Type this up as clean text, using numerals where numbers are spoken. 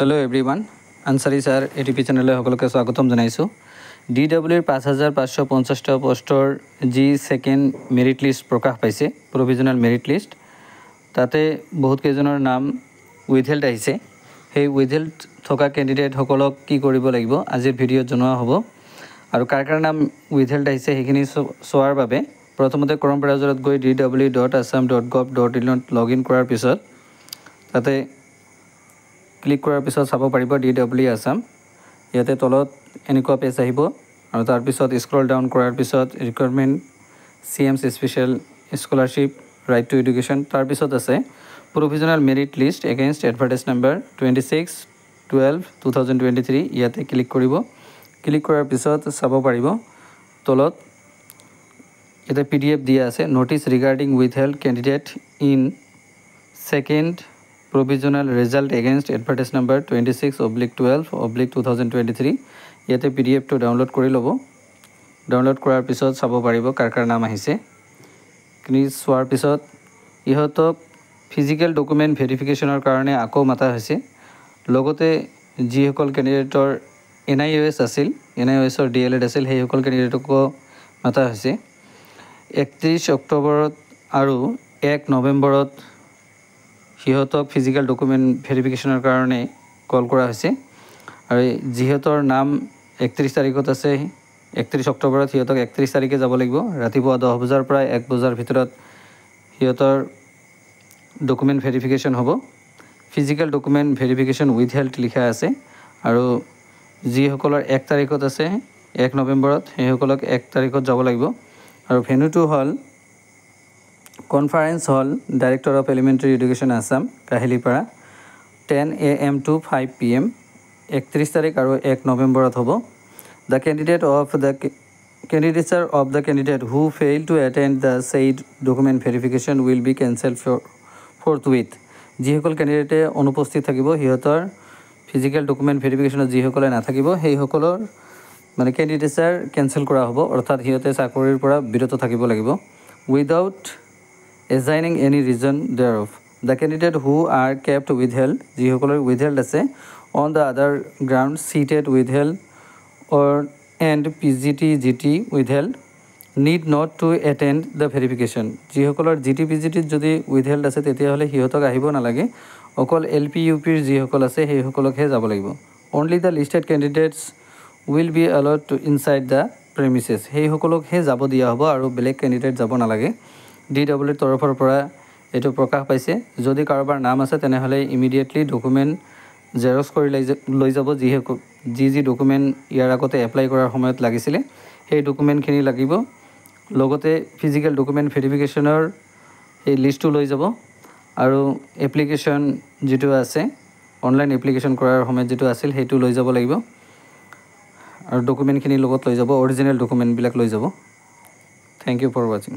Hello everyone Ansari sir ATP channel सकलोके स्वागतम जानाइছো DW 5550টা পোস্টৰ जी सेकेंड मेरिट लिस्ट प्रकाश पाइছে प्रोविजनल मेरिट लिस्ट ताते बहुत केजনৰ नाम উইথহেল্ড আহিছে সেই উইথহেল্ড থকা ক্যান্ডিডেট সকলক কি কৰিব লাগিব আজিৰ ভিডিঅ'ত জনোৱা হ'ব আৰু কাৰ কাৰ নাম উইথহেল্ড আহিছে হেখিনি সোৱাৰ বাবে প্ৰথমতে ক্ৰম ব্ৰাউজাৰত গৈ www.assam.gov.in লগইন কৰাৰ পিছত তাতে ক্লিক কৰাৰ পিছত চাব পাৰিব DW আসাম ইয়াতে তলত এনেকুৱা পেজ আহিব আৰু তাৰ পিছত স্ক্ৰল ডাউন কৰাৰ পিছত ৰিকোয়াৰমেন্ট CM's special scholarship right to education তাৰ পিছত আছে provisional merit list against advertise number 26/12/2023 ইয়াতে ক্লিক কৰিব ক্লিক কৰাৰ পিছত চাব পাৰিব তলত এটা PDF দিয়া আছে notice regarding withheld candidate in second provisional result against advertise number 26/12/2023 ইয়াতে PDF to download কৰি লব ডাউনলোড কৰাৰ পিছত চাব পাৰিব কাৰ কাৰ নাম আহিছে কিনি সোৱাৰ পিছত ইহতক ফিজিক্যাল ডকুমেন্ট ভেৰিফিকেশনৰ কাৰণে আকৌ মাতা হৈছে লগতে যি সকল ক্যান্ডিডেটৰ NIOS আছিল NIOS ৰ DLED আছিল সেই সকল ক্যান্ডিডেটক মাতা হৈছে 31 অক্টোবৰত আৰু 1 নৱেম্বৰত হিহতক ফিজিক্যাল ডকুমেন্ট ভেৰিফিকেশনৰ কাৰণে কল কৰা হৈছে আৰু যিহতৰ নাম 31 তাৰিখত আছে 31 অক্টোবৰত হিহতক 31 তাৰিখে যাব লাগিব ৰাতিপুৱা 10 বজাৰ পৰা 1 বজাৰ ভিতৰত হিহতৰ ডকুমেন্ট ভেৰিফিকেশন হ'ব ফিজিক্যাল ডকুমেন্ট ভেৰিফিকেশন উইথহেল্ড লিখা আছে আৰু যি সকলৰ 1 তাৰিখত আছে 1 নৱেম্বৰত সেই সকলক 1 তাৰিখত যাব লাগিব আৰু ভেন্যুটো হল Conference Hall, Director of Elementary Education Assam, Kahilipara, 10 AM to 5 PM, 31 তাৰিখ আৰু 1 নৱেম্বৰত হ'ব The candidature of the candidate who failed to attend the said document verification will be cancelled forthwith. যিসকল ক্যান্ডিডেটে অনুপস্থিত থাকিব হিহতৰ ফিজিক্যাল ডকুমেন্ট ভেৰিফিকেশনত যিসকলে নাথাকিব সেই সকলৰ মানে ক্যান্ডিডেচাৰ কেনসেল কৰা হ'ব অৰ্থাৎ হিহতে চাকৰিৰ পৰা বিৰত থাকিব লাগিব without assigning any reason thereof. The candidate who are kept withheld, jihokolor withheld ase, on the other grounds seated withheld or and PGT GT withheld need not to attend the verification. Jihokolor GT PGT jodi withheld ase tetia hole hihotok ahibo nalage okol LPUP r jihokol ase hei hokolok he jabo lagibo. Only the listed candidates will be allowed to inside the premises. Hei hokolok he jabo dia hobo aru belek candidate jabo nalage. DW তৰফৰ পৰা এটো প্ৰকাশ পাইছে যদি কাৰোবাৰ নাম আছে তেনে হলে ইমিডিয়েটলি ডকুমেন্ট জেৰক্স কৰি লৈ যাব যি ডকুমেন্ট ইয়াৰ আগতে এপ্লাই কৰাৰ সময়ত লাগিছিল সেই ডকুমেন্ট খিনি লাগিব লগতে ফিজিক্যাল ডকুমেন্ট ভেৰিফিকেশনৰ এই লিষ্টটো লৈ যাব আৰু এপ্লিকেশন যেটো আছে অনলাইন এপ্লিকেশন কৰাৰ সময়ত যেটো আছিল হেতু লৈ যাব লাগিব আৰু ডকুমেন্ট খিনি লগত লৈ যাব অৰিজিনাল ডকুমেন্ট বিলাক লৈ যাব থ্যাংক ইউ ফৰ ওয়াচিং